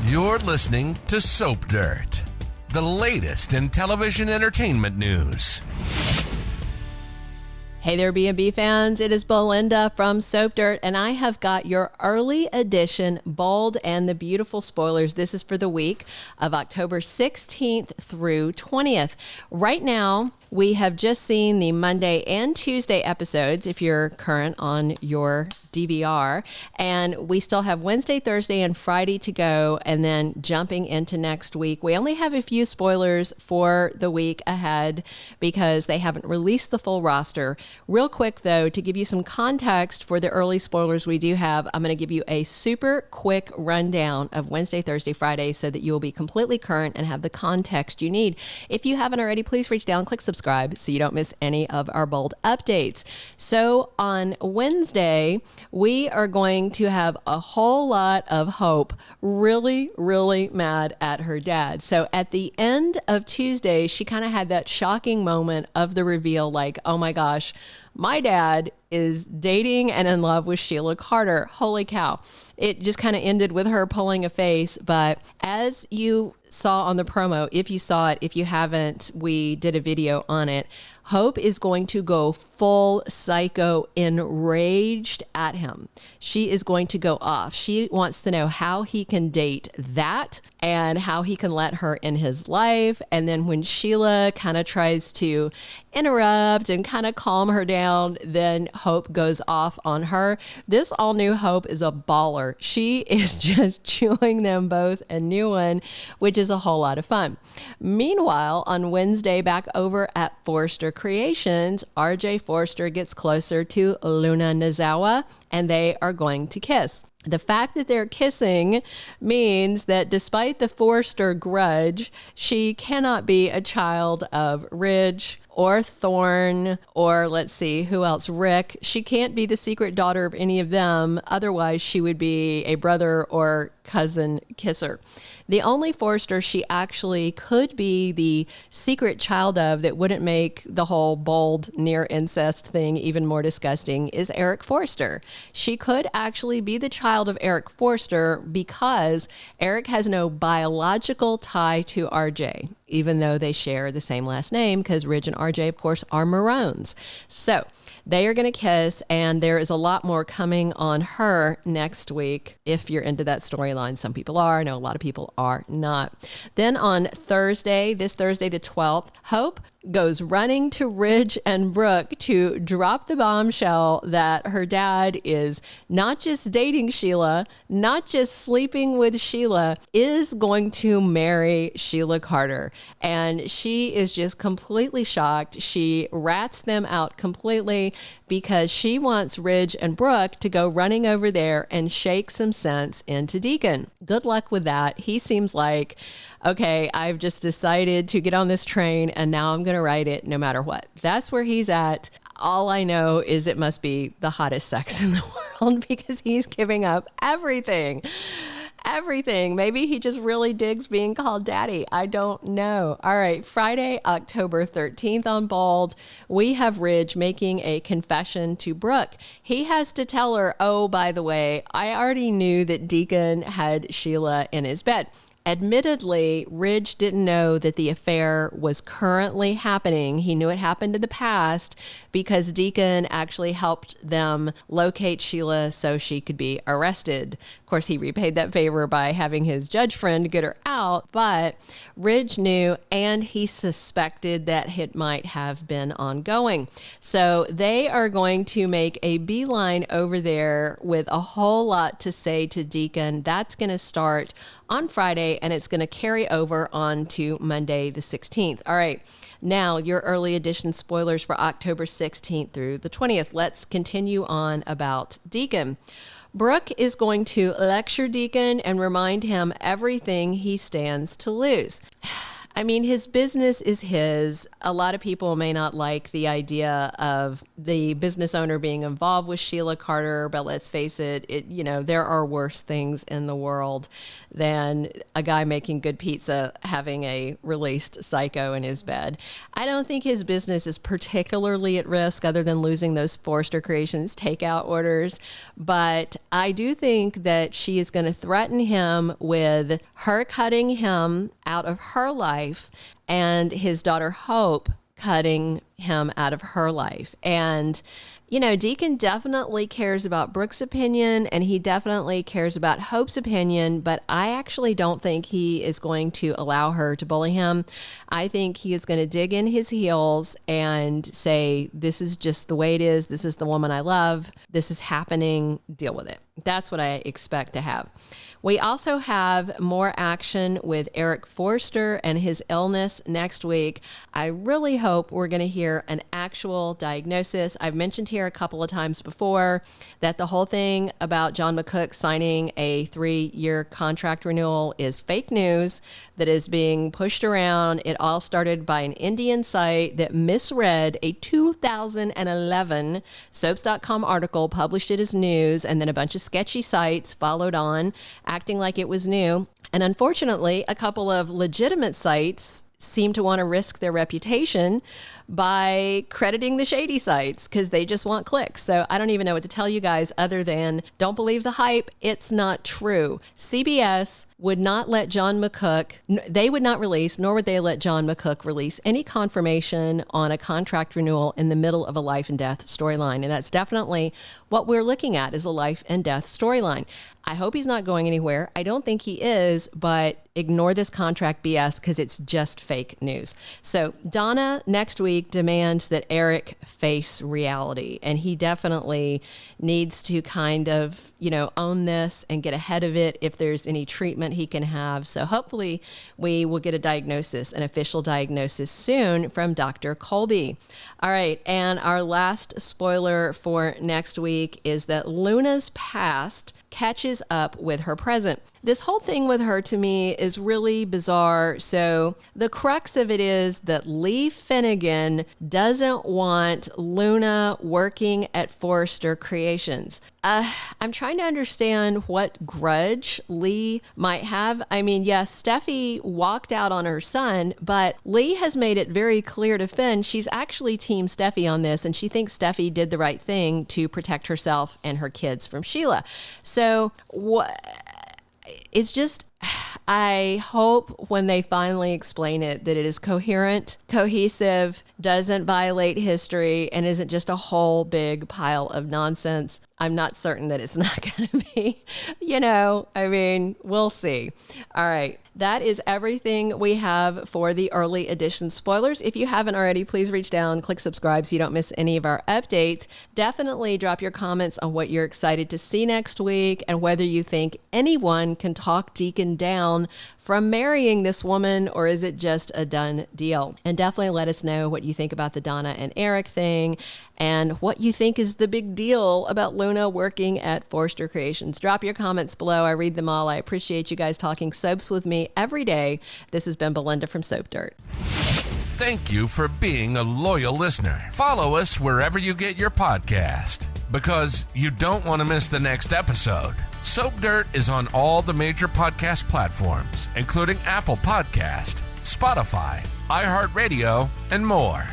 You're listening to Soap Dirt, the latest in television entertainment news. Hey there, B&B fans. It is Belinda from Soap Dirt, and I have got your early edition Bold and the Beautiful spoilers. This is for the week of October 16th through 20th. Right now, we have just seen the Monday and Tuesday episodes, if you're current on your DVR, and we still have Wednesday, Thursday, and Friday to go, and then jumping into next week. We only have a few spoilers for the week ahead because they haven't released the full roster. Real quick, though, to give you some context for the early spoilers we do have, I'm going to give you a super quick rundown of Wednesday, Thursday, Friday so that you'll be completely current and have the context you need. If you haven't already, please reach down, click subscribe so you don't miss any of our Bold updates. So on Wednesday, we are going to have a whole lot of Hope really, really mad at her dad. So at the end of Tuesday, she kind of had that shocking moment of the reveal, like, oh my gosh, my dad is dating and in love with Sheila Carter. Holy cow. It just kind of ended with her pulling a face. But as you saw on the promo, if you saw it, if you haven't, we did a video on it. Hope is going to go full psycho, enraged at him. She is going to go off. She wants to know how he can date that and how he can let her in his life. And then when Sheila kind of tries to interrupt and kind of calm her down, then Hope goes off on her. This all new Hope is a baller. She is just chewing them both a new one, which is a whole lot of fun. Meanwhile, on Wednesday, back over at Forrester Creations, RJ Forrester gets closer to Luna Nozawa and they are going to kiss. The fact that they're kissing means that despite the Forrester grudge, she cannot be a child of Ridge or Thorne or, let's see, who else? Rick. She can't be the secret daughter of any of them. Otherwise, she would be a brother or cousin kisser. The only Forrester she actually could be the secret child of that wouldn't make the whole Bold near incest thing even more disgusting is Eric Forrester. She could actually be the child of Eric Forrester because Eric has no biological tie to RJ, even though they share the same last name because Ridge and RJ, of course, are Maroons. So they are going to kiss, and there is a lot more coming on her next week. If you're into that storyline, some people are. I know a lot of people are not. Then on Thursday, this Thursday the 12th, Hope goes running to Ridge and Brooke to drop the bombshell that her dad is not just dating Sheila, not just sleeping with Sheila, is going to marry Sheila Carter. And she is just completely shocked. She rats them out completely because she wants Ridge and Brooke to go running over there and shake some sense into Deacon. Good luck with that. He seems like, okay, I've just decided to get on this train and now I'm going to ride it no matter what. That's where he's at. All I know is it must be the hottest sex in the world because he's giving up everything. Everything. Maybe he just really digs being called daddy. I don't know. All right. Friday, October 13th on Bold, we have Ridge making a confession to Brooke. He has to tell her, oh, by the way, I already knew that Deacon had Sheila in his bed. Admittedly, Ridge didn't know that the affair was currently happening. He knew it happened in the past because Deacon actually helped them locate Sheila so she could be arrested. Of course, he repaid that favor by having his judge friend get her out, but Ridge knew and he suspected that it might have been ongoing. So they are going to make a beeline over there with a whole lot to say to Deacon. That's going to start on Friday, and it's going to carry over on to Monday the 16th. All right. Now, your early edition spoilers for October 16th through the 20th. Let's continue on about Deacon. Brooke is going to lecture Deacon and remind him everything he stands to lose. I mean, his business is his. A lot of people may not like the idea of the business owner being involved with Sheila Carter, but let's face it, there are worse things in the world than a guy making good pizza having a released psycho in his bed. I don't think his business is particularly at risk other than losing those Forrester Creations takeout orders. But I do think that she is going to threaten him with her cutting him out of her life and his daughter Hope cutting him out of her life. And Deacon definitely cares about Brooke's opinion and he definitely cares about Hope's opinion, but I actually don't think he is going to allow her to bully him. I think he is going to dig in his heels and say, this is just the way it is. This is the woman I love. This is happening. Deal with it. That's what I expect to have. We also have more action with Eric Forrester and his illness next week. I really hope we're going to hear an actual diagnosis. I've mentioned here a couple of times before that the whole thing about John McCook signing a 3-year contract renewal is fake news that is being pushed around. It all started by an Indian site that misread a 2011 Soaps.com article, published it as news, and then a bunch of sketchy sites followed on, acting like it was new. And unfortunately, a couple of legitimate sites seem to want to risk their reputation by crediting the shady sites because they just want clicks. So I don't even know what to tell you guys other than don't believe the hype. It's not true. CBS would not let John McCook, they would not release, nor would they let John McCook release any confirmation on a contract renewal in the middle of a life and death storyline. And that's definitely what we're looking at, is a life and death storyline. I hope he's not going anywhere. I don't think he is, but ignore this contract BS because it's just fake news. So Donna next week demands that Eric face reality, and he definitely needs to kind of, own this and get ahead of it if there's any treatment he can have. So hopefully we will get a diagnosis, an official diagnosis soon from Dr. Colby. All right. And our last spoiler for next week is that Luna's past catches up with her present. This whole thing with her to me is really bizarre. So the crux of it is that Li Finnegan doesn't want Luna working at Forrester Creations. I'm trying to understand what grudge Li might have. I mean, yes, Steffi walked out on her son, but Li has made it very clear to Finn she's actually team Steffi on this, and she thinks Steffi did the right thing to protect herself and her kids from Sheila. So it's just, I hope when they finally explain it that it is coherent, cohesive, doesn't violate history, and isn't just a whole big pile of nonsense. I'm not certain that it's not going to be, we'll see. All right. That is everything we have for the early edition spoilers. If you haven't already, please reach down, click subscribe so you don't miss any of our updates. Definitely drop your comments on what you're excited to see next week and whether you think anyone can talk Deacon down from marrying this woman, or is it just a done deal? And definitely let us know what you think about the Donna and Eric thing and what you think is the big deal about Luna working at Forrester Creations. Drop your comments below. I read them all. I appreciate you guys talking soaps with me every day. This has been Belinda from Soap Dirt. Thank you for being a loyal listener. Follow us wherever you get your podcast, because you don't want to miss the next episode. Soap Dirt is on all the major podcast platforms, including Apple Podcast, Spotify, iHeartRadio, and more.